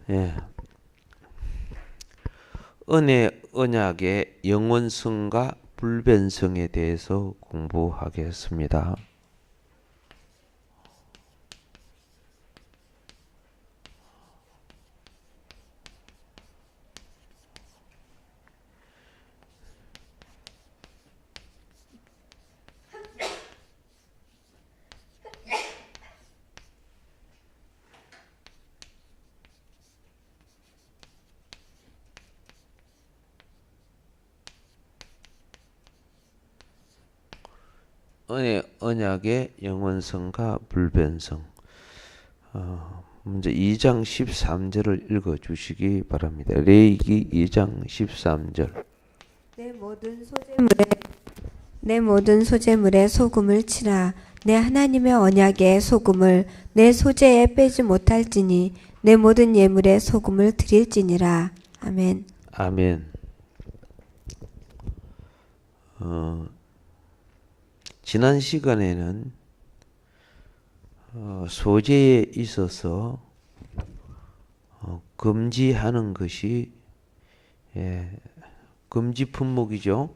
예. 은혜 언약의 영원성과 불변성에 대해서 공부하겠습니다. 은혜 언약의 영원성과 불변성. 먼저 2장 13절을 읽어주시기 바랍니다. 레위기 2장 13절. 내 모든 소재물에 소금을 치라. 내 하나님의 언약의 소금을 내 소재에 빼지 못할지니 내 모든 예물에 소금을 드릴지니라. 아멘. 아멘. 지난 시간에는 소재에 있어서 금지하는 것이 금지 품목이죠.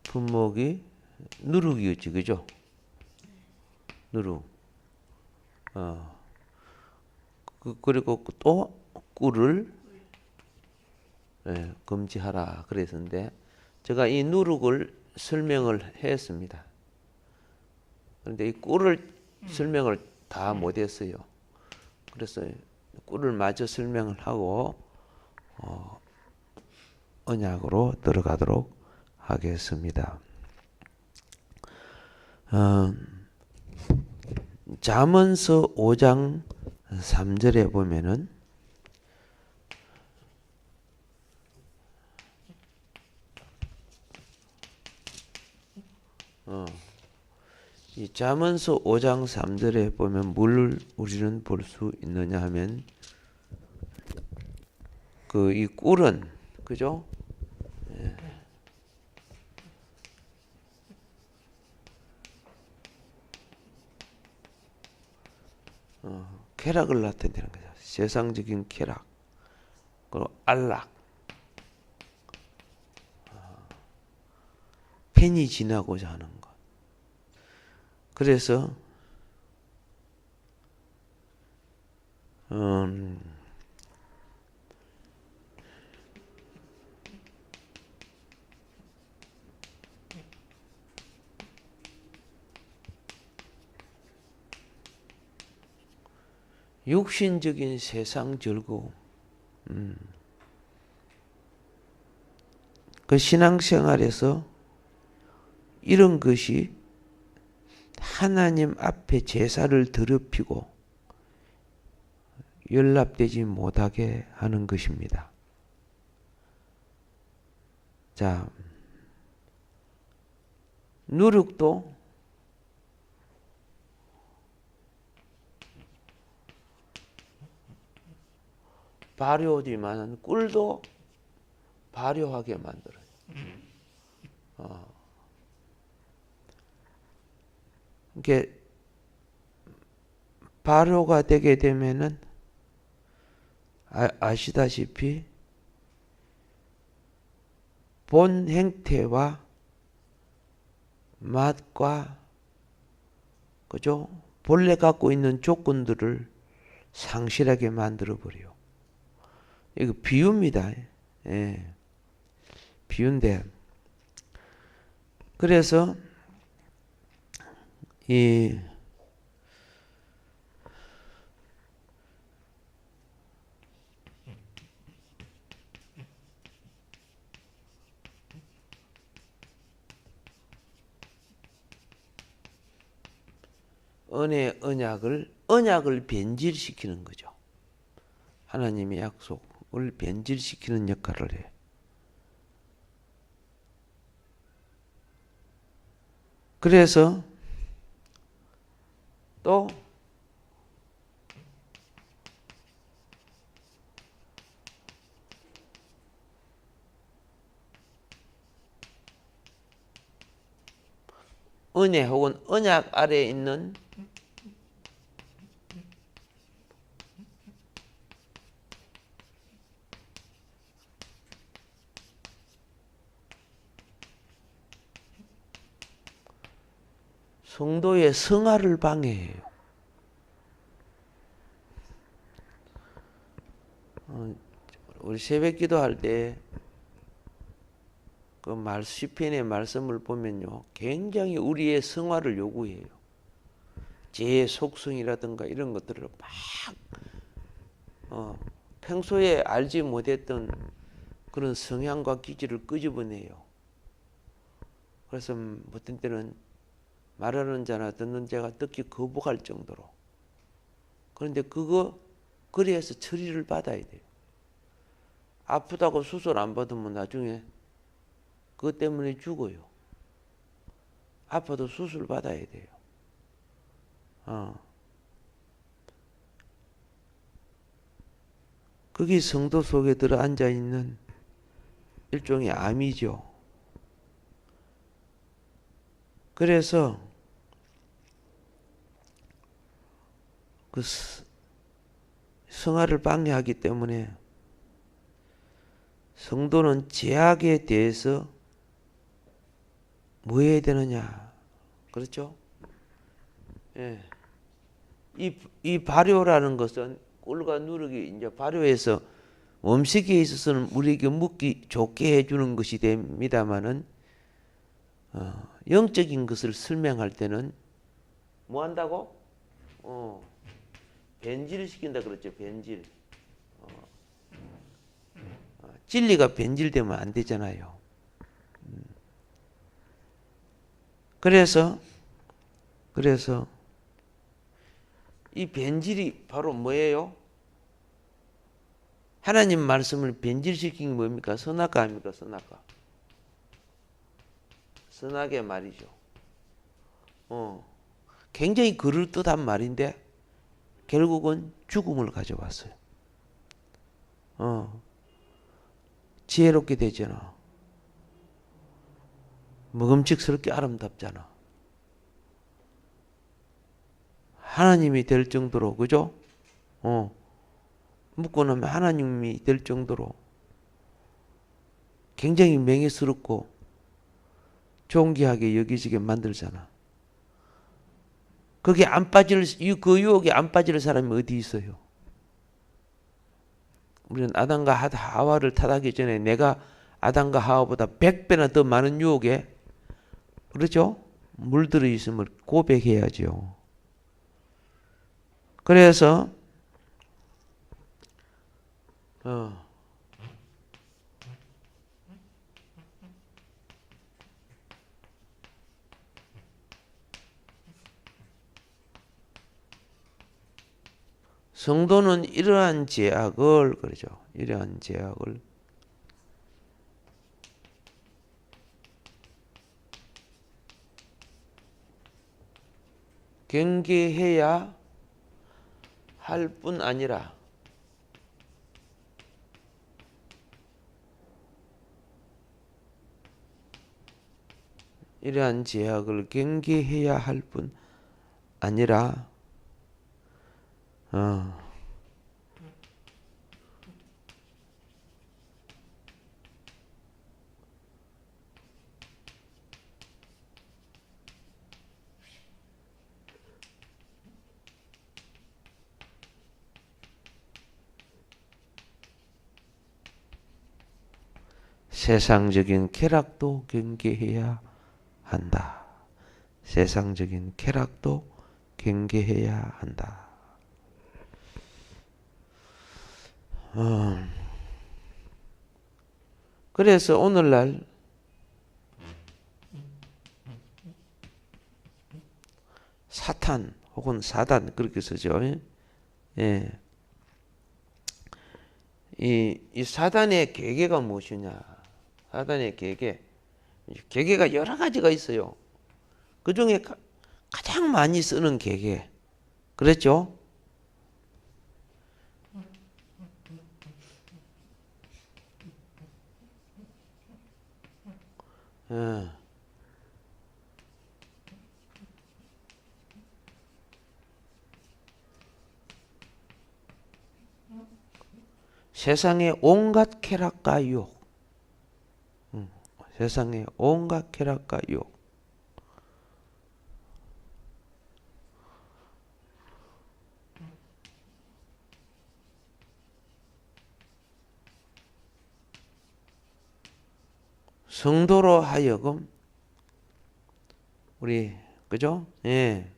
품목이 누룩이었지, 그죠? 누룩. 그리고 또 꿀을 금지하라 그랬는데 제가 이 누룩을 설명을 했습니다. 그런데 이 꿀을 설명을 다 못했어요. 그래서 꿀을 마저 설명을 하고 언약으로 들어가도록 하겠습니다. 잠언서 5장 3절에 보면은 이 잠언서 5장 3절에 보면 뭘 우리는 볼 수 있느냐 하면 이 꿀은 그죠? 쾌락을 나타내는 거죠. 세상적인 쾌락, 그리고 안락, 편히 지나고자 하는 것. 그래서 육신적인 세상 즐거움, 그 신앙생활에서 이런 것이 하나님 앞에 제사를 더럽히고 연락되지 못하게 하는 것입니다. 자, 누룩도 발효지만 꿀도 발효하게 만들어요. 이게 발효가 되게 되면은 아시다시피 본 행태와 맛과 그죠? 본래 갖고 있는 조건들을 상실하게 만들어 버려요. 이거 비유입니다. 예. 비유인데 그래서 이 은혜 언약을 변질시키는 거죠. 하나님의 약속을 변질시키는 역할을 해. 그래서 또 은혜 혹은 언약 아래에 있는 성도의 성화를 방해해요. 우리 새벽 기도할 때 그 시편의 말씀을 보면요, 굉장히 우리의 성화를 요구해요. 죄의 속성이라든가 이런 것들을 막 평소에 알지 못했던 그런 성향과 기질을 끄집어내요. 그래서 어떤 때는 말하는 자나 듣는 자가 듣기 거부할 정도로. 그런데 그래서 처리를 받아야 돼요. 아프다고 수술 안 받으면 나중에 그것 때문에 죽어요. 아파도 수술 받아야 돼요. 그게 성도 속에 들어 앉아 있는 일종의 암이죠. 그래서 그 성화를 방해하기 때문에 성도는 죄악에 대해서 뭐 해야 되느냐? 그렇죠? 예. 이 발효라는 것은 꿀과 누룩이 이제 발효해서 음식에 있어서는 우리에게 먹기 좋게 해주는 것이 됩니다만은 영적인 것을 설명할 때는 뭐 한다고? 변질을 시킨다 그랬죠. 변질. 진리가 변질되면 안 되잖아요. 그래서 이 변질이 바로 뭐예요? 하나님 말씀을 변질시킨 게 뭡니까? 선악과 아닙니까? 선악과. 선악의 말이죠. 굉장히 그럴듯한 말인데 결국은 죽음을 가져왔어요. 지혜롭게 되잖아. 먹음직스럽게 아름답잖아. 하나님이 될 정도로, 그죠? 묻고 나면 하나님이 될 정도로 굉장히 명예스럽고 존귀하게 여기지게 만들잖아. 그 유혹에 안 빠질 사람이 어디 있어요? 우리는 아담과 하와를 타락하기 전에 내가 아담과 하와보다 100배나 더 많은 유혹에, 그렇죠? 물들어 있음을 고백해야죠. 그래서 성도는 이러한 죄악을, 그러죠. 이러한 죄악을 경계해야 할 뿐 아니라 이러한 죄악을 경계해야 할 뿐 아니라 세상적인 쾌락도 경계해야 한다. 세상적인 쾌락도 경계해야 한다. 그래서 오늘날 사탄 혹은 사단 그렇게 쓰죠. 예. 이 사단의 계계가 무엇이냐? 사단의 계계가 여러 가지가 있어요. 그 중에 가장 많이 쓰는 계계, 그랬죠? 세상의 온갖 쾌락과 유혹, 세상의 온갖 쾌락과 유혹. 성도로 하여금 우리 그죠? 예.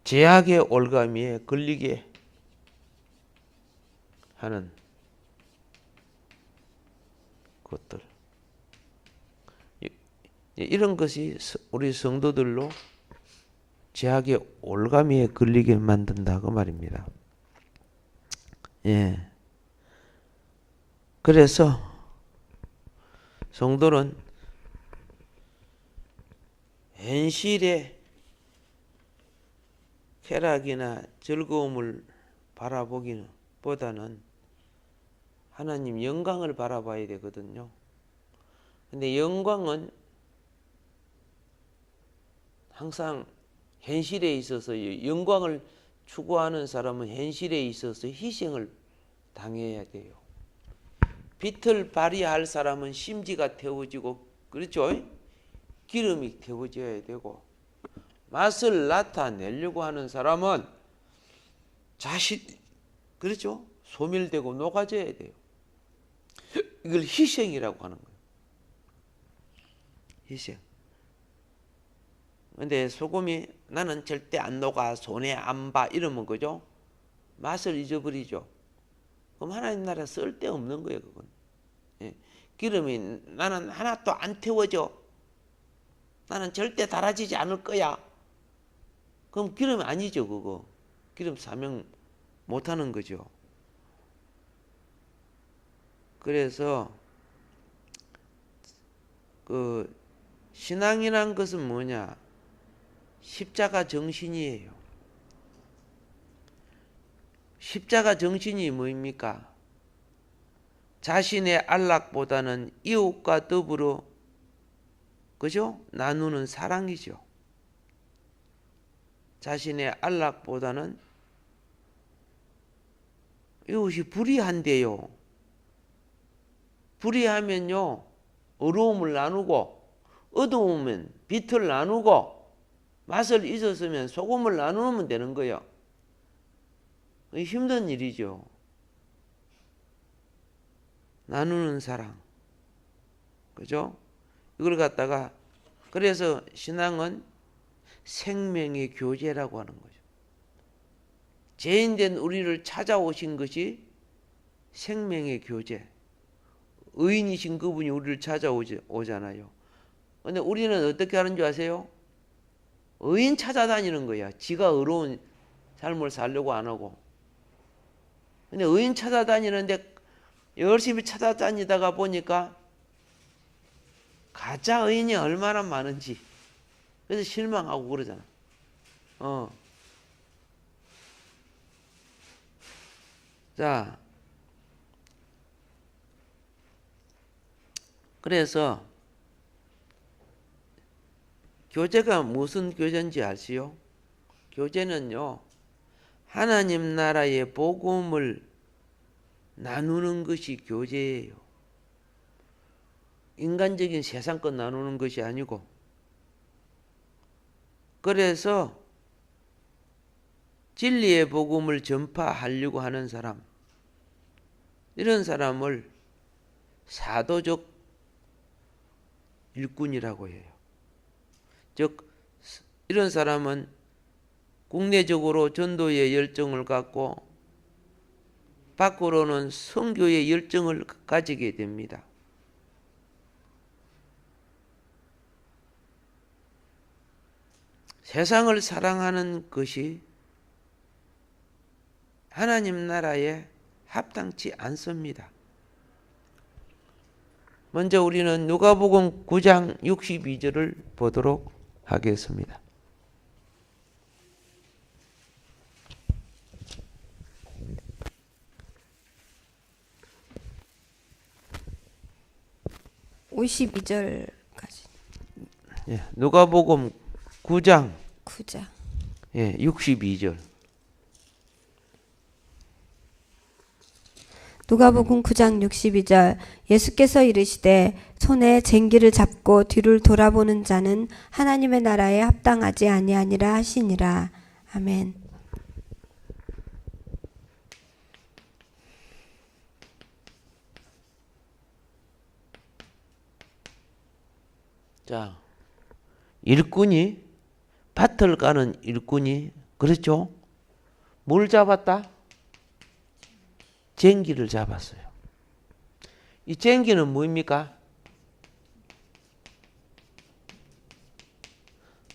제약의 올가미에 걸리게 하는 것들. 이런 것이 우리 성도들로 제약의 올가미에 걸리게 만든다고 말입니다. 예. 그래서 성도는 현실의 쾌락이나 즐거움을 바라보기는 보다는 하나님 영광을 바라봐야 되거든요. 근데 영광은 항상 현실에 있어서 영광을 추구하는 사람은 현실에 있어서 희생을 당해야 돼요. 빛을 발휘할 사람은 심지가 태워지고 그렇죠? 기름이 태워져야 되고 맛을 나타내려고 하는 사람은 자신 그렇죠? 소멸되고 녹아져야 돼요. 이걸 희생이라고 하는 거예요. 희생. 근데 소금이 나는 절대 안 녹아 손에 안 봐 이러면 그죠? 맛을 잊어버리죠. 그럼 하나님 나라 쓸데없는 거예요. 그건. 예. 기름이 나는 하나도 안 태워져. 나는 절대 달아지지 않을 거야. 그럼 기름이 아니죠. 그거. 기름 사명 못하는 거죠. 그래서 그 신앙이란 것은 뭐냐? 십자가 정신이에요. 십자가 정신이 뭐입니까? 자신의 안락보다는 이웃과 더불어 그죠? 나누는 사랑이죠. 자신의 안락보다는 이웃이 불의한데요. 불의하면요. 어려움을 나누고 어두우면 빛을 나누고 맛을 잊었으면 소금을 나누면 되는 거예요. 힘든 일이죠. 나누는 사랑. 그죠? 이걸 갖다가 그래서 신앙은 생명의 교제라고 하는 거죠. 죄인된 우리를 찾아오신 것이 생명의 교제. 의인이신 그분이 우리를 찾아오잖아요. 근데 우리는 어떻게 하는 줄 아세요? 의인 찾아다니는 거야. 지가 의로운 삶을 살려고 안 하고. 근데 의인 찾아다니는데 열심히 찾아다니다가 보니까 가짜 의인이 얼마나 많은지. 그래서 실망하고 그러잖아. 자, 그래서 교제가 무슨 교제인지 아시요? 교제는요, 하나님 나라의 복음을 나누는 것이 교제예요. 인간적인 세상 것 나누는 것이 아니고. 그래서 진리의 복음을 전파하려고 하는 사람, 이런 사람을 사도적 일꾼이라고 해요. 즉 이런 사람은 국내적으로 전도의 열정을 갖고 밖으로는 선교의 열정을 가지게 됩니다. 세상을 사랑하는 것이 하나님 나라에 합당치 않습니다. 먼저 우리는 누가복음 9장 62절을 보도록 하겠습니다. 52절까지. 예, 누가복음 9장 9장. 62절. 누가복음 9장 62절. 예수께서 이르시되 손에 쟁기를 잡고 뒤를 돌아보는 자는 하나님의 나라에 합당하지 아니하니라 하시니라. 아멘. 자, 일꾼이, 밭을 가는 일꾼이, 그렇죠? 뭘 잡았다? 쟁기를 잡았어요. 이 쟁기는 뭐입니까?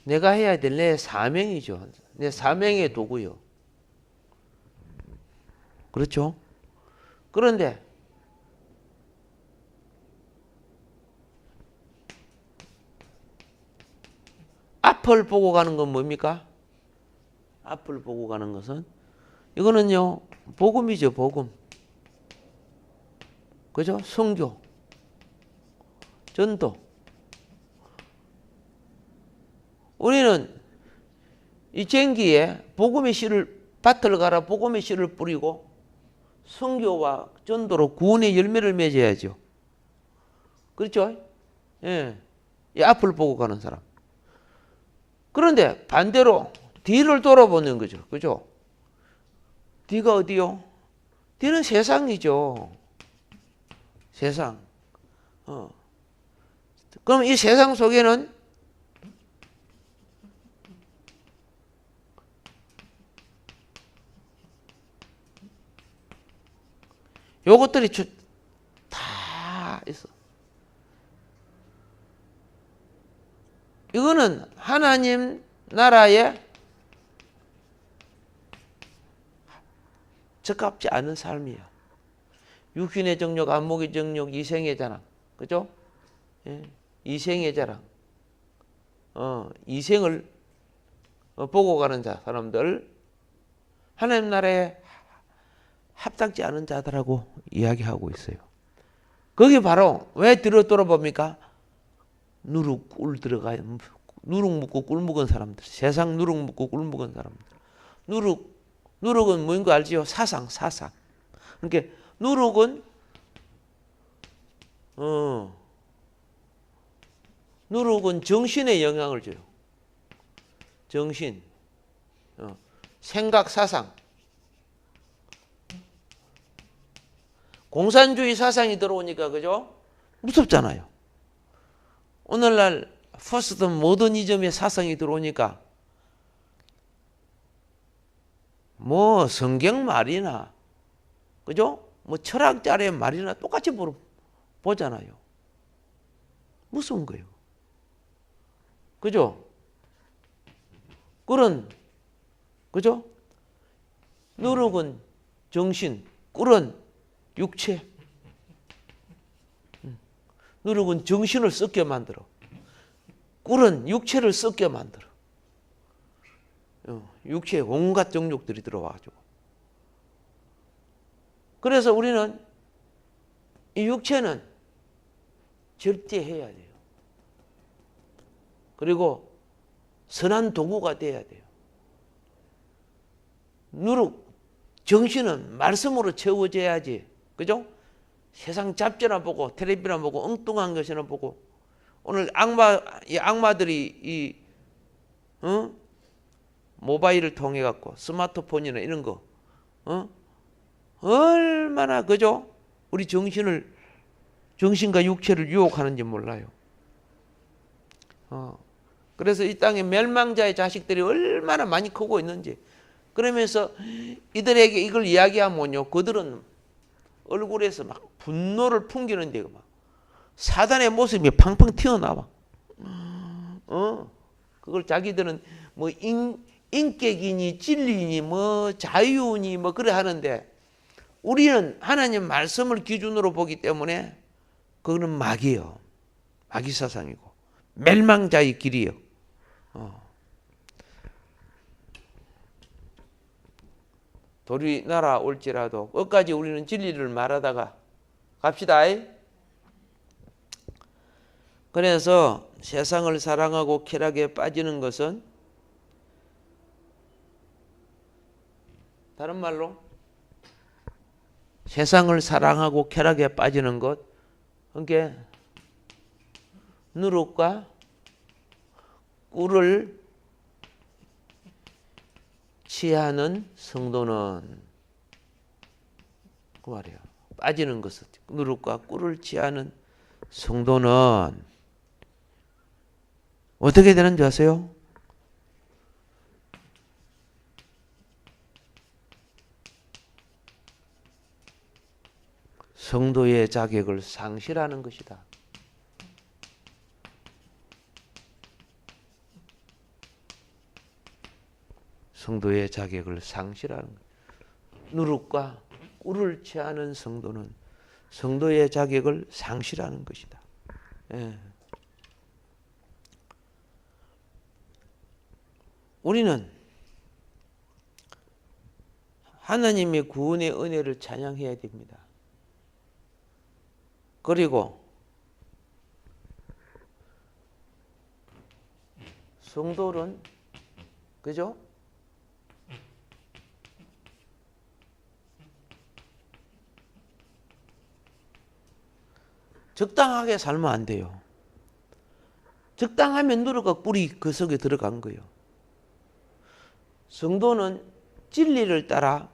내가 해야 될 내 사명이죠. 내 사명의 도구요. 그렇죠? 그런데 앞을 보고 가는 건 뭡니까? 앞을 보고 가는 것은 이거는요, 복음이죠, 복음. 그죠? 선교, 전도. 우리는 이 쟁기에 복음의 씨를, 밭을 갈아 복음의 씨를 뿌리고 선교와 전도로 구원의 열매를 맺어야죠. 그렇죠? 예. 이 앞을 보고 가는 사람. 그런데 반대로 뒤를 돌아보는 거죠. 그죠? 뒤가 어디요? 뒤는 세상이죠. 세상. 그럼 이 세상 속에는 요것들이 다 있어. 이거는 하나님 나라에 적합지 않은 삶이야. 육신의 정욕, 안목의 정욕, 이생의 자랑. 그죠? 예. 이생의 자랑. 이생을 보고 가는 자, 사람들. 하나님 나라에 합당치 않은 자들하고 이야기하고 있어요. 거기 바로 왜 뒤로 돌아봅니까? 누룩 꿀 들어가요. 누룩 묻고 꿀 묵은 사람들. 세상 누룩 묻고 꿀 묵은 사람들. 누룩은 뭐인 거 알지요? 사상. 그러니까 누룩은 정신에 영향을 줘요. 정신. 생각, 사상. 공산주의 사상이 들어오니까, 그죠? 무섭잖아요. 오늘날 포스트 모더니즘의 사상이 들어오니까 뭐 성경 말이나, 그죠? 뭐 철학자의 말이나 똑같이 보잖아요. 무서운 거예요. 그죠? 그죠? 누룩은 정신, 꿀은 육체. 누룩은 정신을 썩게 만들어. 꿀은 육체를 썩게 만들어. 육체에 온갖 정욕들이 들어와가지고. 그래서 우리는 이 육체는 절제해야 돼요. 그리고 선한 도구가 돼야 돼요. 정신은 말씀으로 채워져야지. 그죠? 세상 잡지나 보고 텔레비나 보고 엉뚱한 것이나 보고 오늘 악마들이 모바일을 통해 갖고 스마트폰이나 이런 거 얼마나, 그죠? 우리 정신과 육체를 유혹하는지 몰라요. 그래서 이 땅에 멸망자의 자식들이 얼마나 많이 크고 있는지. 그러면서 이들에게 이걸 이야기하면요, 그들은 얼굴에서 막 분노를 풍기는데 막 사단의 모습이 팡팡 튀어나와. 그걸 자기들은 뭐 인격이니 진리니 뭐 자유니 뭐 그래 하는데, 우리는 하나님 말씀을 기준으로 보기 때문에 그거는 마귀예요. 마귀 사상이고 멸망자의 길이요. 돌이 날아올지라도 끝까지 우리는 진리를 말하다가 갑시다. 그래서 세상을 사랑하고 쾌락에 빠지는 것은 다른 말로 세상을 사랑하고 쾌락에 빠지는 것, 그게 누룩과 꿀을 취하는 성도는 그 말이에요. 빠지는 것은 누룩과 꿀을 취하는 성도는 어떻게 되는 줄 아세요? 성도의 자격을 상실하는 것이다. 성도의 자격을 상실하는 것. 누룩과 꿀을 취하는 성도는 성도의 자격을 상실하는 것이다. 예. 우리는 하나님의 구원의 은혜를 찬양해야 됩니다. 그리고 성도는 그죠? 적당하게 살면 안 돼요. 적당하면 누룩과 꿀이 그 속에 들어간 거예요. 성도는 진리를 따라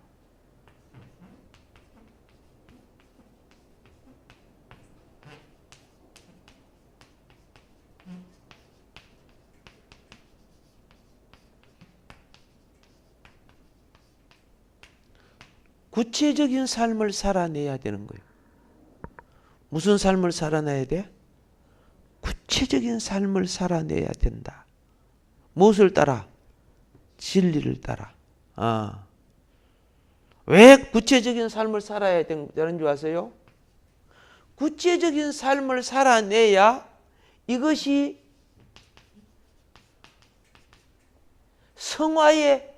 구체적인 삶을 살아내야 되는 거예요. 무슨 삶을 살아내야 돼? 구체적인 삶을 살아내야 된다. 무엇을 따라? 진리를 따라. 왜 구체적인 삶을 살아야 되는 줄 아세요? 구체적인 삶을 살아내야 이것이 성화의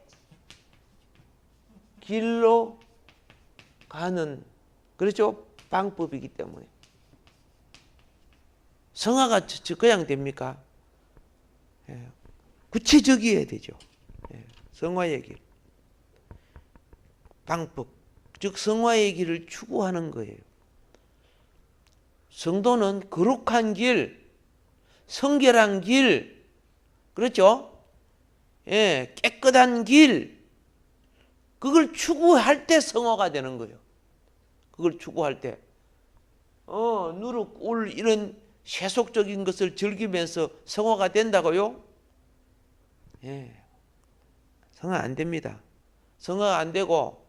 길로 가는, 그렇죠? 방법이기 때문에. 성화가 그냥 됩니까? 구체적이어야 되죠. 성화의 길. 방법. 즉 성화의 길을 추구하는 거예요. 성도는 거룩한 길, 성결한 길, 그렇죠? 깨끗한 길, 그걸 추구할 때 성화가 되는 거예요. 그걸 추구할 때. 누룩, 꿀 이런 세속적인 것을 즐기면서 성화가 된다고요? 성화 안 됩니다. 성화가 안 되고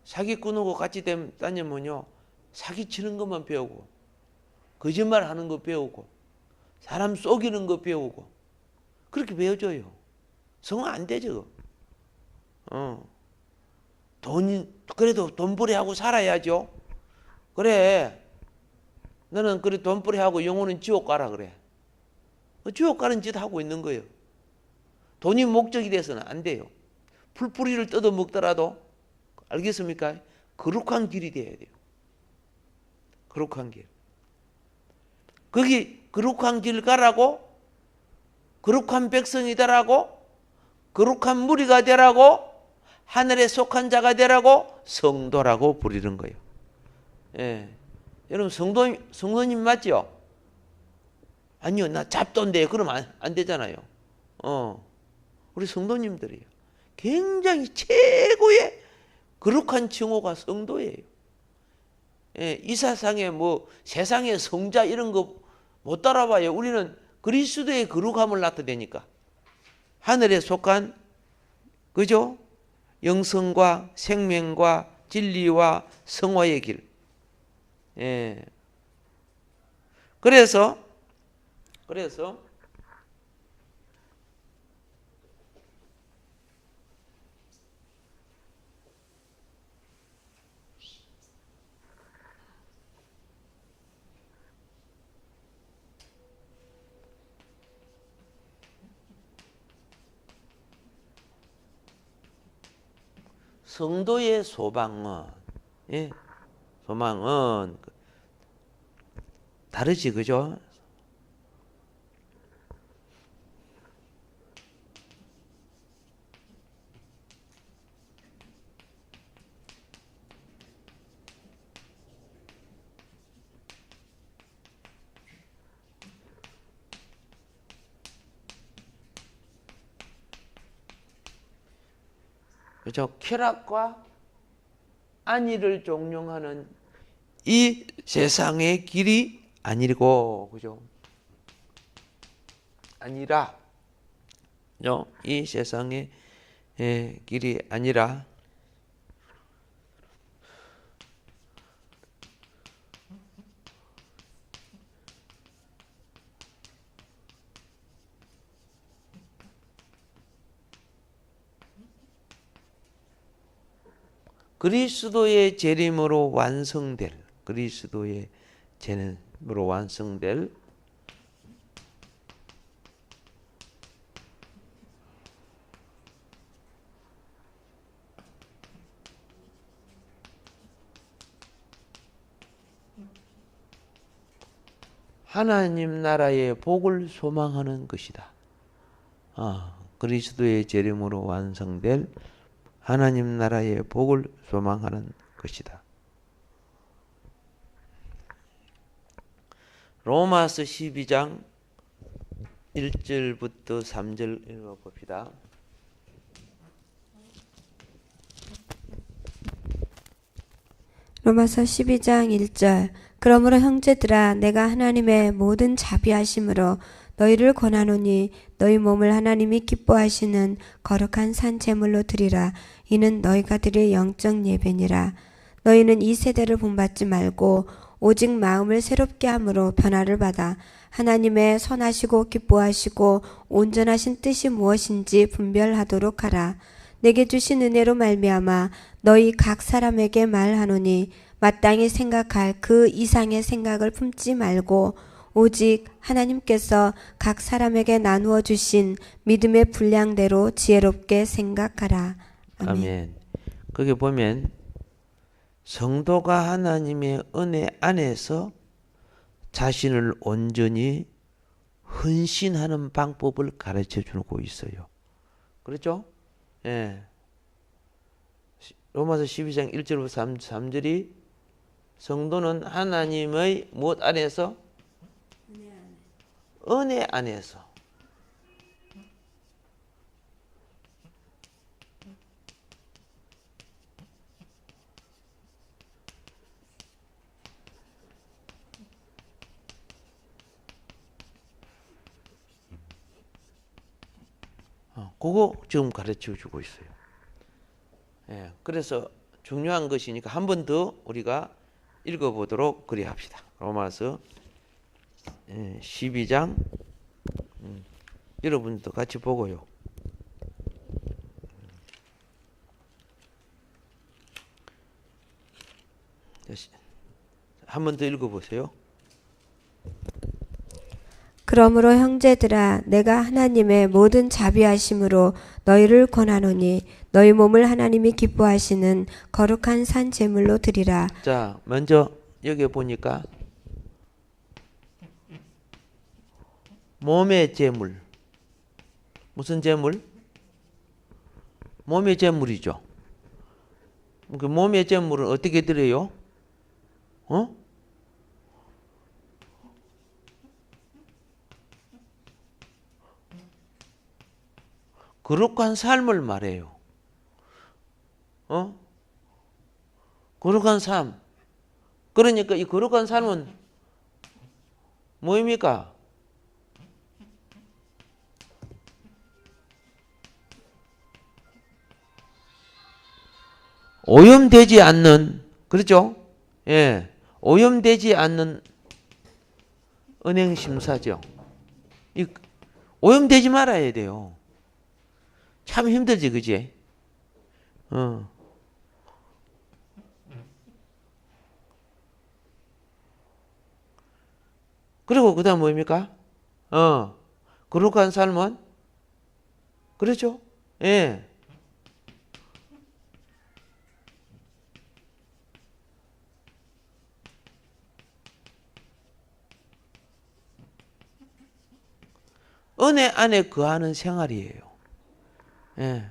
사기꾼하고 같이 다니면요, 사기치는 것만 배우고 거짓말하는 거 배우고 사람 속이는 거 배우고 그렇게 배워져요. 성화 안 되죠. 그래도 돈벌이하고 살아야죠. 그래, 너는 그래 돈벌이하고 영혼은 지옥 가라 그래. 지옥 가는 짓 하고 있는 거예요. 돈이 목적이 돼서는 안 돼요. 풀뿌리를 뜯어 먹더라도, 알겠습니까? 거룩한 길이 돼야 돼요. 거룩한 길. 거기 거룩한 길 가라고, 거룩한 백성이다라고, 거룩한 무리가 되라고, 하늘에 속한 자가 되라고 성도라고 부르는 거예요. 여러분 성도님 맞죠? 아니요, 나 잡돈데 그러면 안 되잖아요. 우리 성도님들이에요. 굉장히 최고의 거룩한 칭호가 성도예요. 이 세상에 뭐 세상의 성자 이런 거 못 따라봐요. 우리는 그리스도의 거룩함을 나타내니까. 하늘에 속한, 그죠? 영성과 생명과 진리와 성화의 길. 그래서 성도의 소망은, 소망은 다르지, 그죠? 그죠? 쾌락과 안위를 종용하는 이 세상의 길이 아니고, 그죠? 아니라, 그죠? 이 세상의 길이 아니라, 그리스도의 재림으로 완성될, 그리스도의 재림으로 완성될 하나님 나라의 복을 소망하는 것이다. 그리스도의 재림으로 완성될 하나님 나라의 복을 소망하는 것이다. 로마서 12장 1절부터 3절 읽어봅시다. 로마서 12장 1절. 그러므로 형제들아 내가 하나님의 모든 자비하심으로 너희를 권하노니 너희 몸을 하나님이 기뻐하시는 거룩한 산 제물로 드리라. 이는 너희가 드릴 영적 예배니라. 너희는 이 세대를 본받지 말고 오직 마음을 새롭게 함으로 변화를 받아 하나님의 선하시고 기뻐하시고 온전하신 뜻이 무엇인지 분별하도록 하라. 내게 주신 은혜로 말미암아 너희 각 사람에게 말하노니 마땅히 생각할 그 이상의 생각을 품지 말고 오직 하나님께서 각 사람에게 나누어 주신 믿음의 분량대로 지혜롭게 생각하라. 아멘. 아멘. 거기 보면 성도가 하나님의 은혜 안에서 자신을 온전히 헌신하는 방법을 가르쳐 주고 있어요. 그렇죠? 예. 로마서 12장 1절부터 3절이 성도는 하나님의 무엇 안에서? 은혜 안에서. 그거 지금 가르쳐 주고 있어요. 예, 그래서 중요한 것이니까 한 번 더 우리가 읽어보도록 그리 합시다. 로마서 12장 여러분도 같이 보고요. 한 번 더 읽어보세요. 그러므로 형제들아 내가 하나님의 모든 자비하심으로 너희를 권하노니 너희 몸을 하나님이 기뻐하시는 거룩한 산 제물로 드리라. 자, 먼저 여기 보니까 몸의 제물. 무슨 제물? 몸의 제물이죠. 그 몸의 제물은 어떻게 드려요? 거룩한 삶을 말해요. 거룩한 삶. 그러니까 이 거룩한 삶은 뭐입니까? 오염되지 않는, 그렇죠? 예. 오염되지 않는 은행 심사죠. 오염되지 말아야 돼요. 참 힘들지, 그지? 그리고 그 다음 뭐입니까? 거룩한 삶은? 그렇죠? 예. 은혜 안에 거하는 생활이에요. 예.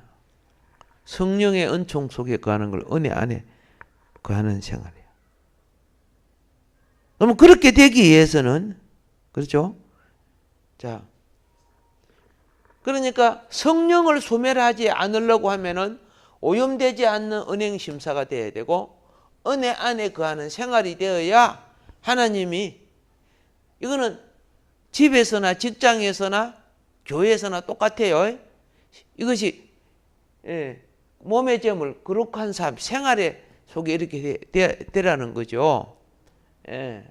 성령의 은총 속에 거하는 걸 은혜 안에 거하는 생활이에요. 그럼 그렇게 되기 위해서는 그렇죠? 자, 그러니까 성령을 소멸하지 않으려고 하면은 오염되지 않는 은행 심사가 돼야 되고 은혜 안에 거하는 생활이 되어야 하나님이 이거는 집에서나 직장에서나 교회에서나 똑같아요. 이것이 몸의 재물 거룩한 삶 생활의 속에 이렇게 되라는 거죠. 예.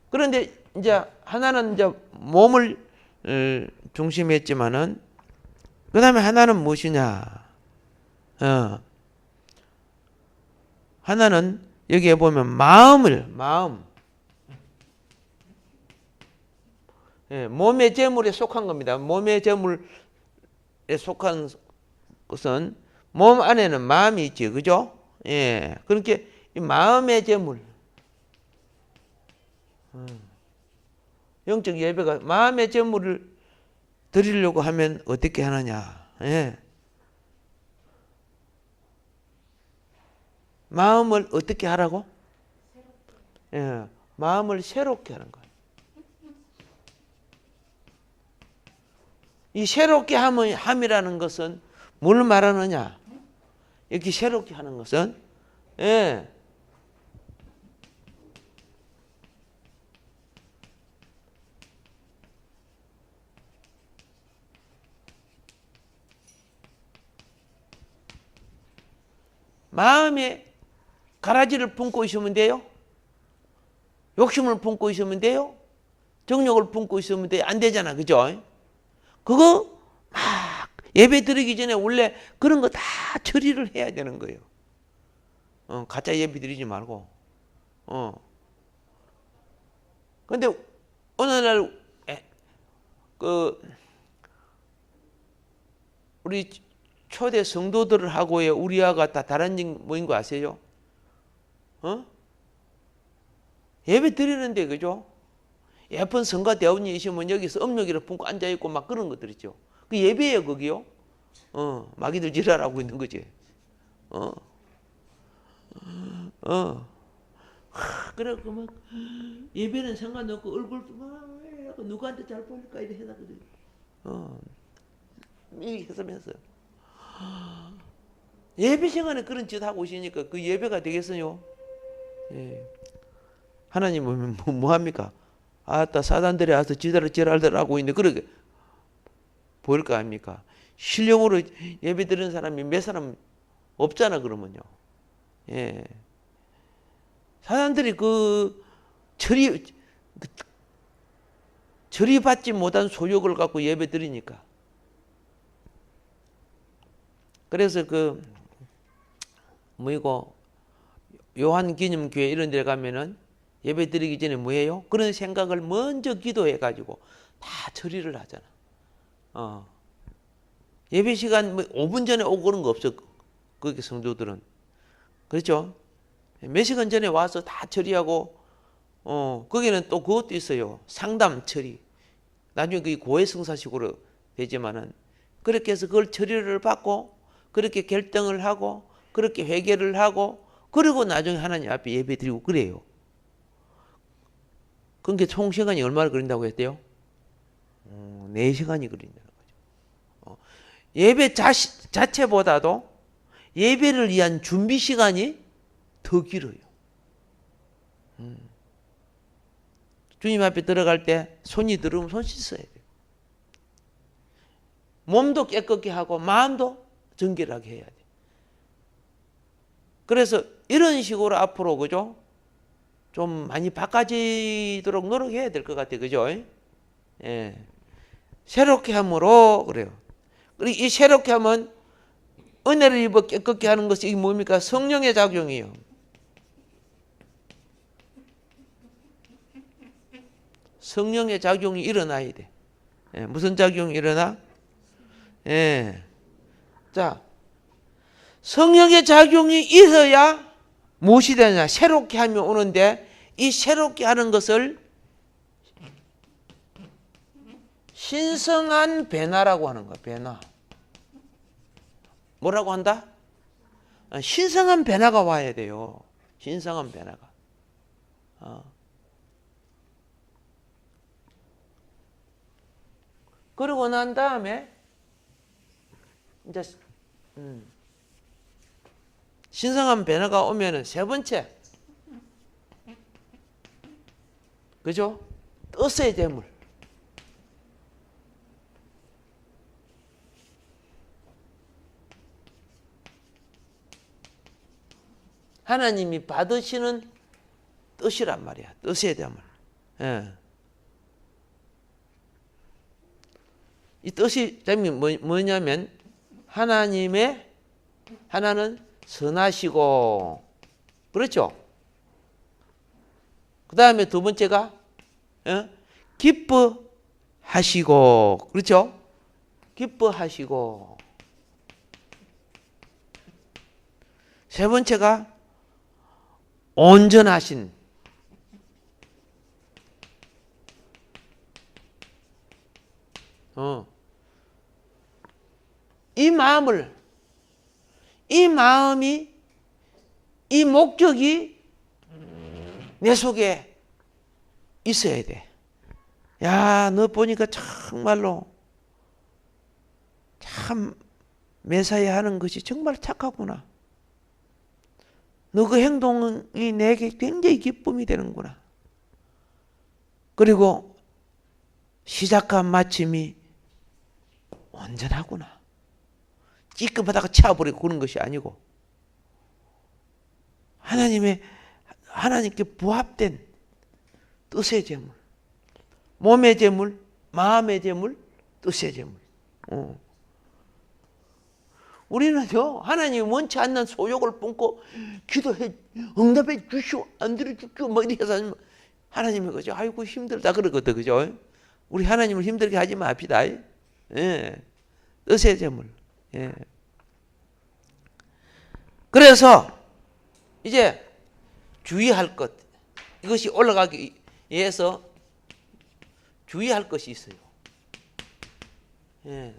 그런데 이제 하나는 이제 몸을 중심했지만은 그 다음에 하나는 무엇이냐? 하나는 여기에 보면 마음. 예, 몸의 재물에 속한 겁니다. 몸의 재물에 속한 것은 몸 안에는 마음이 있지, 그죠? 예, 그렇게 이 마음의 재물, 영적 예배가 마음의 재물을 드리려고 하면 어떻게 하느냐? 예. 마음을 어떻게 하라고? 예, 마음을 새롭게 하는 거예요. 이 새롭게 함이라는 것은 뭘 말하느냐? 이렇게 새롭게 하는 것은 예. 마음에 가라지를 품고 있으면 돼요? 욕심을 품고 있으면 돼요? 정욕을 품고 있으면 돼요? 안 되잖아, 그죠? 그거 막 예배 드리기 전에 원래 그런 거 다 처리를 해야 되는 거예요. 가짜 예배 드리지 말고. 근데 어느 날 우리 초대 성도들하고의 우리와가 다 다른 뭐인 거 아세요? 예배 드리는데 그죠? 예쁜 성가 대원이 있으면 여기서 음욕이를 품고 앉아있고 막 그런 것들 있죠. 그 예배예요, 거기요. 마귀들 지랄하고 있는 거지. 그래, 막 예배는 상관없고 얼굴도 막 누구한테 잘 보일까 이래 해다 그래. 이렇게 했으면서 예배 시간에 그런 짓 하고 오시니까 그 예배가 되겠어요? 예. 하나님은 뭐 합니까? 아따 사단들이 와서 지랄들 하고 있는데 그렇게 보일 거 아닙니까? 신령으로 예배 드리는 사람이 몇 사람 없잖아 그러면요. 예. 사단들이 처리받지 못한 소욕을 갖고 예배 드리니까. 그래서 요한기념교회 이런 데 가면은 예배 드리기 전에 뭐예요? 그런 생각을 먼저 기도해 가지고 다 처리를 하잖아. 예배 시간 5분 전에 오고 그런 거 없어. 거기 성도들은. 그렇죠? 몇 시간 전에 와서 다 처리하고 거기는 또 그것도 있어요. 상담 처리. 나중에 그게 고해성사식으로 되지만은 그렇게 해서 그걸 처리를 받고 그렇게 결정을 하고 그렇게 회개를 하고 그리고 나중에 하나님 앞에 예배 드리고 그래요. 그러니까 총 시간이 얼마나 걸린다고 했대요? 4시간이 걸린다는 거죠. 예배 자체보다도 예배를 위한 준비 시간이 더 길어요. 주님 앞에 들어갈 때 손이 들어오면 손 씻어야 돼요. 몸도 깨끗게 하고 마음도 정결하게 해야 돼요. 그래서 이런 식으로 앞으로 그죠? 좀 많이 바꿔지도록 노력해야 될 것 같아요. 그죠? 예. 새롭게 함으로 그래요. 그리고 이 새롭게 하면 은혜를 입어 깨끗게 하는 것이 이게 뭡니까? 성령의 작용이에요. 성령의 작용이 일어나야 돼. 예. 무슨 작용이 일어나? 예. 자, 성령의 작용이 있어야 무엇이 되냐? 새롭게 하면 오는데 이 새롭게 하는 것을 신성한 변화라고 하는 거야. 변화. 뭐라고 한다? 신성한 변화가 와야 돼요. 신성한 변화가. 그러고 난 다음에 이제 신성한 변화가 오면은 세 번째, 그죠? 뜻의 재물. 하나님이 받으시는 뜻이란 말이야. 뜻의 재물. 예. 이 뜻이 뭐냐면 하나님의 하나는 선하시고, 그렇죠? 그 다음에 두 번째가 기뻐하시고, 그렇죠? 기뻐하시고. 세 번째가 온전하신. 이 마음이, 이 목적이 내 속에 있어야 돼. 야, 너 보니까 정말로 참 매사에 하는 것이 정말 착하구나. 너 그 행동이 내게 굉장히 기쁨이 되는구나. 그리고 시작과 마침이 온전하구나. 찌끔하다가 차버리고 그런 것이 아니고 하나님께 부합된 뜻의 재물, 몸의 재물, 마음의 재물, 뜻의 재물. 우리는요, 하나님이 원치 않는 소욕을 뿜고 기도해 응답해 주시오, 안 들어 주시오 막 이렇게 해서 하나님이 그죠? 아이고 힘들다 그러거든, 그죠? 우리 하나님을 힘들게 하지 맙시다. 예. 뜻의 재물. 예. 그래서 이제 주의할 것, 이것이 올라가기 위해서 주의할 것이 있어요. 예.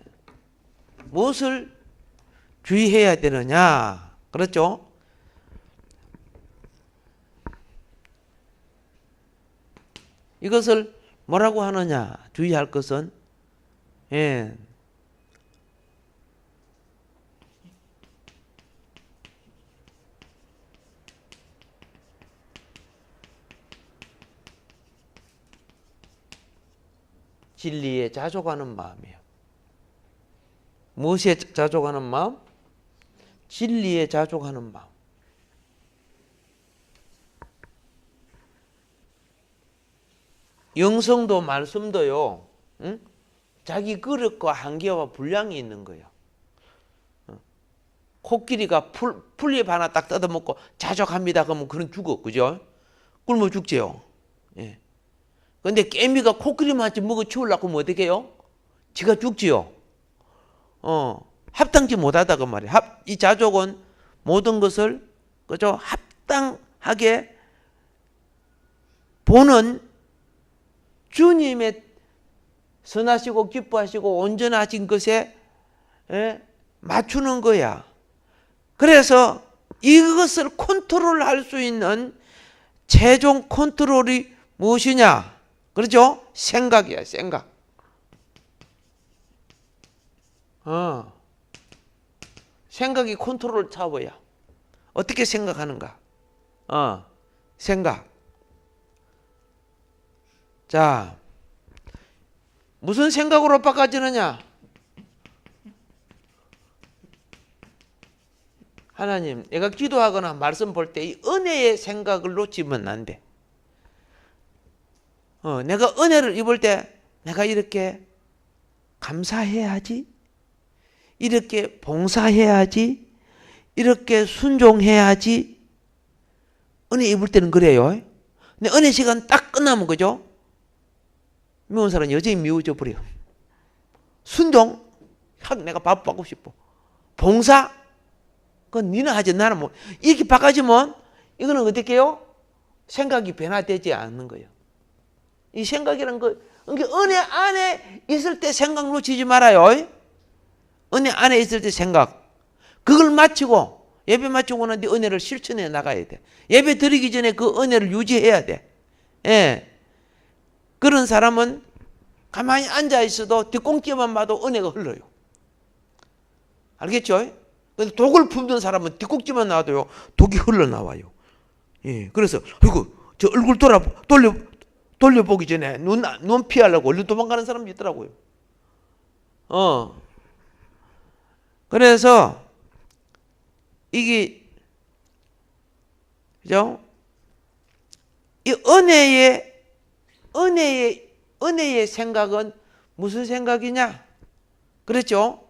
무엇을 주의해야 되느냐? 그렇죠? 이것을 뭐라고 하느냐? 주의할 것은 진리에 자족하는 마음이에요. 무엇에 자족하는 마음? 진리에 자족하는 마음. 영성도 말씀도요, 응? 자기 그릇과 한계와 분량이 있는 거예요. 코끼리가 풀잎 하나 딱 뜯어먹고 자족합니다 그러면 그런 죽어, 그죠? 굶어 죽지요. 예. 근데 깨미가 코끼리만치 먹어 치우려고 하면 어떻게 해요? 지가 죽지요. 합당치 못하다 그 말이에요. 이 자족은 모든 것을 그죠? 합당하게 보는 주님의 선하시고 기뻐하시고 온전하신 것에 맞추는 거야. 그래서 이것을 컨트롤할 수 있는 최종 컨트롤이 무엇이냐? 그렇죠? 생각이야, 생각. 생각이 컨트롤 타워야. 어떻게 생각하는가? 생각. 자, 무슨 생각으로 바꿔지느냐? 하나님, 내가 기도하거나 말씀 볼 때 이 은혜의 생각을 놓치면 안 돼. 내가 은혜를 입을 때 내가 이렇게 감사해야지, 이렇게 봉사해야지, 이렇게 순종해야지. 은혜 입을 때는 그래요. 근데 은혜 시간 딱 끝나면 그죠? 미운 사람은 여전히 미워져 버려요. 순종, 내가 바꾸고 싶어. 봉사, 그건 니는 하지 나는 뭐. 이렇게 바꿔지면 이거는 어떻게 해요? 생각이 변화되지 않는 거예요. 이 생각이란 거 그러니까 은혜 안에 있을 때 생각 놓치지 말아요. 은혜 안에 있을 때 생각. 그걸 마치고 예배 마치고 난 뒤 은혜를 실천해 나가야 돼. 예배 드리기 전에 그 은혜를 유지해야 돼. 예. 그런 사람은 가만히 앉아 있어도 뒷공기만 봐도 은혜가 흘러요. 알겠죠? 근데 독을 품는 사람은 뒷꼭지만 놔도요, 독이 흘러나와요. 예. 그래서, 아이고, 저 얼굴 돌려보기 전에 눈 피하려고 얼른 도망가는 사람도 있더라고요. 그래서, 이게, 그죠? 이 은혜의 생각은 무슨 생각이냐? 그렇죠?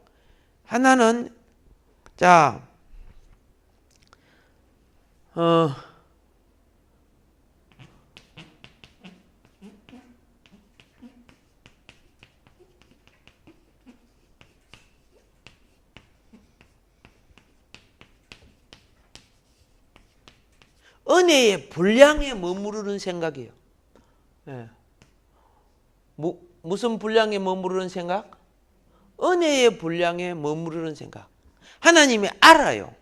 하나는, 자, 은혜의 분량에 머무르는 생각이에요. 예. 무슨 분량에 머무르는 생각? 은혜의 분량에 머무르는 생각. 하나님이 알아요.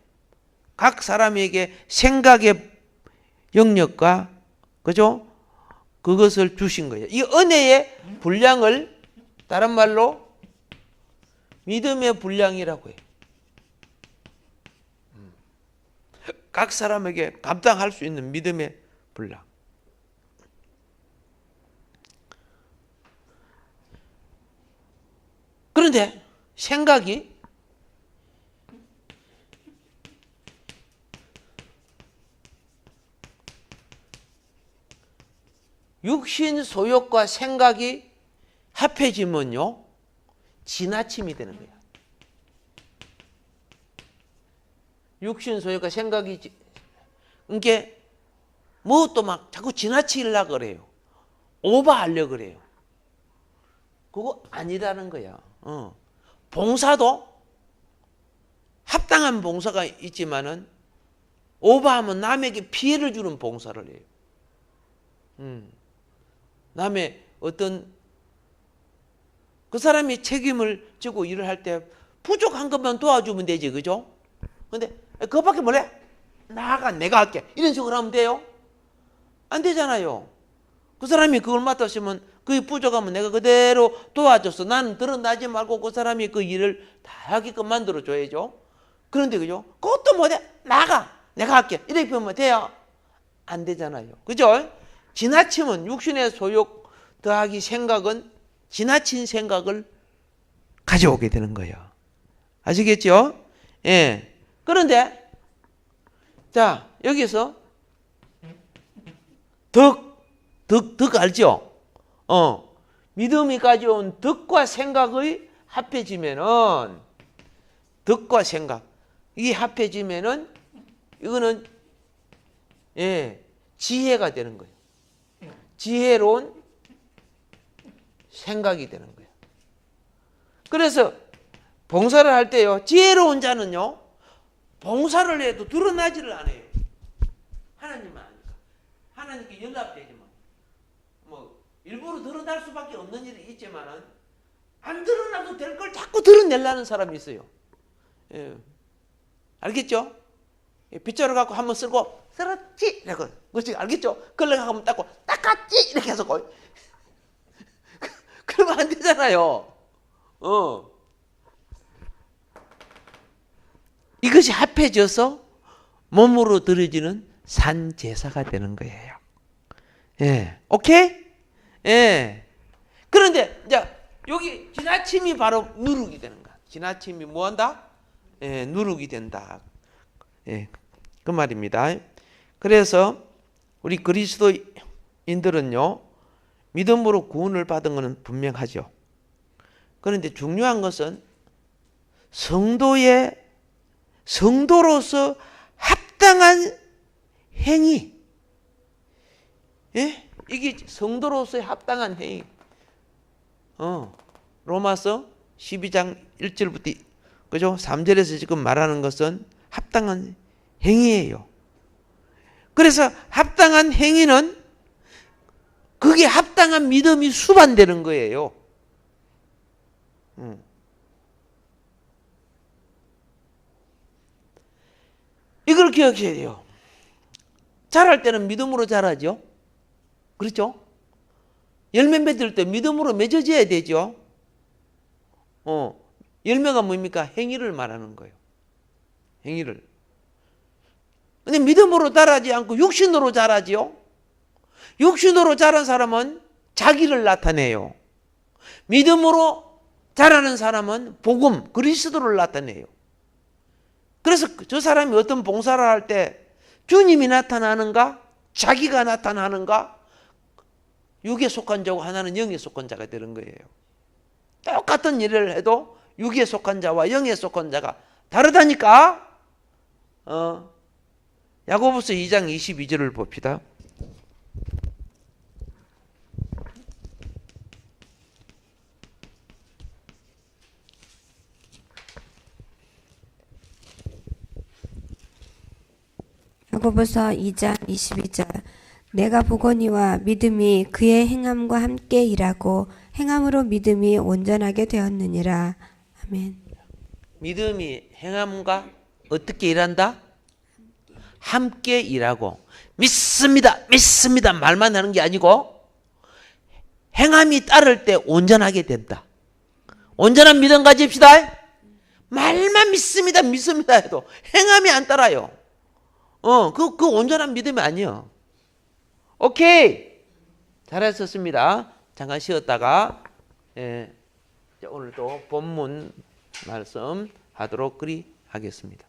각 사람에게 생각의 영역과, 그죠? 그것을 주신 거예요. 이 은혜의 분량을 다른 말로 믿음의 분량이라고 해요. 각 사람에게 감당할 수 있는 믿음의 분량. 그런데 생각이 육신 소욕과 생각이 합해지면요, 지나침이 되는 거예요. 육신 소욕과 생각이, 이게 뭐 또 막 자꾸 지나치려고 그래요. 오버하려고 그래요. 그거 아니라는 거야. 봉사도 합당한 봉사가 있지만은 오버하면 남에게 피해를 주는 봉사를 해요. 남의 어떤 그 사람이 책임을 지고 일을 할 때 부족한 것만 도와주면 되지, 그죠? 근데 그거밖에 몰래 나가 내가 할게 이런 식으로 하면 돼요? 안 되잖아요. 그 사람이 그걸 맡았으면 그게 부족하면 내가 그대로 도와줘서 나는 드러나지 말고 그 사람이 그 일을 다 하게끔 만들어줘야죠. 그런데 그죠? 그것도 못해. 나가 내가 할게 이렇게 하면 돼요? 안 되잖아요. 그죠? 지나치면 육신의 소욕 더하기 생각은 지나친 생각을 가져오게 되는 거예요. 아시겠죠? 예. 그런데 자 여기서 덕 알죠? 믿음이 가져온 덕과 생각의 합해지면은 덕과 생각 이게 합해지면은 이거는 지혜가 되는 거예요. 지혜로운 생각이 되는 거예요. 그래서 봉사를 할 때요, 지혜로운 자는요, 봉사를 해도 드러나지를 않아요. 하나님만 아니까. 하나님께 연락되지만. 뭐, 일부러 드러날 수밖에 없는 일이 있지만은, 안 드러나도 될 걸 자꾸 드러내려는 사람이 있어요. 예. 알겠죠? 빗자루 갖고 한번 쓸고, 쓸었지? 이라고. 그렇지? 알겠죠? 걸레가 한번 닦고, 닦았지? 이렇게 해서 거의. 그러면 안 되잖아요. 이것이 합해져서 몸으로 들어지는 산제사가 되는 거예요. 예. 오케이? 예. 그런데, 이제, 여기 지나침이 바로 누룩이 되는 거야. 지나침이 뭐 한다? 예, 누룩이 된다. 예. 그 말입니다. 그래서, 우리 그리스도인들은요, 믿음으로 구원을 받은 것은 분명하죠. 그런데 중요한 것은 성도로서 합당한 행위. 예? 이게 성도로서의 합당한 행위. 로마서 12장 1절부터 그죠? 3절에서 지금 말하는 것은 합당한 행위예요. 그래서 합당한 행위는 그게 마땅한 믿음이 수반되는 거예요. 이걸 기억해야 돼요. 자랄 때는 믿음으로 자라죠. 그렇죠? 열매 맺을 때 믿음으로 맺어져야 되죠. 열매가 뭡니까? 행위를 말하는 거예요. 행위를. 근데 믿음으로 자라지 않고 육신으로 자라지요. 육신으로 자란 사람은 자기를 나타내요. 믿음으로 자라는 사람은 복음, 그리스도를 나타내요. 그래서 저 사람이 어떤 봉사를 할 때 주님이 나타나는가? 자기가 나타나는가? 육에 속한 자고 하나는 영에 속한 자가 되는 거예요. 똑같은 일을 해도 육에 속한 자와 영에 속한 자가 다르다니까. 야고보서 2장 22절을 봅시다. 야고보서 2장 22절 내가 보거니와 믿음이 그의 행함과 함께 일하고 행함으로 믿음이 온전하게 되었느니라. 아멘. 믿음이 행함과 어떻게 일한다? 함께 일하고. 믿습니다, 믿습니다 말만 하는 게 아니고 행함이 따를 때 온전하게 된다. 온전한 믿음 가집시다. 말만 믿습니다, 믿습니다 해도 행함이 안 따라요. 그 온전한 믿음이 아니에요. 오케이. 잘하셨습니다. 잠깐 쉬었다가, 오늘도 본문 말씀 하도록 하겠습니다.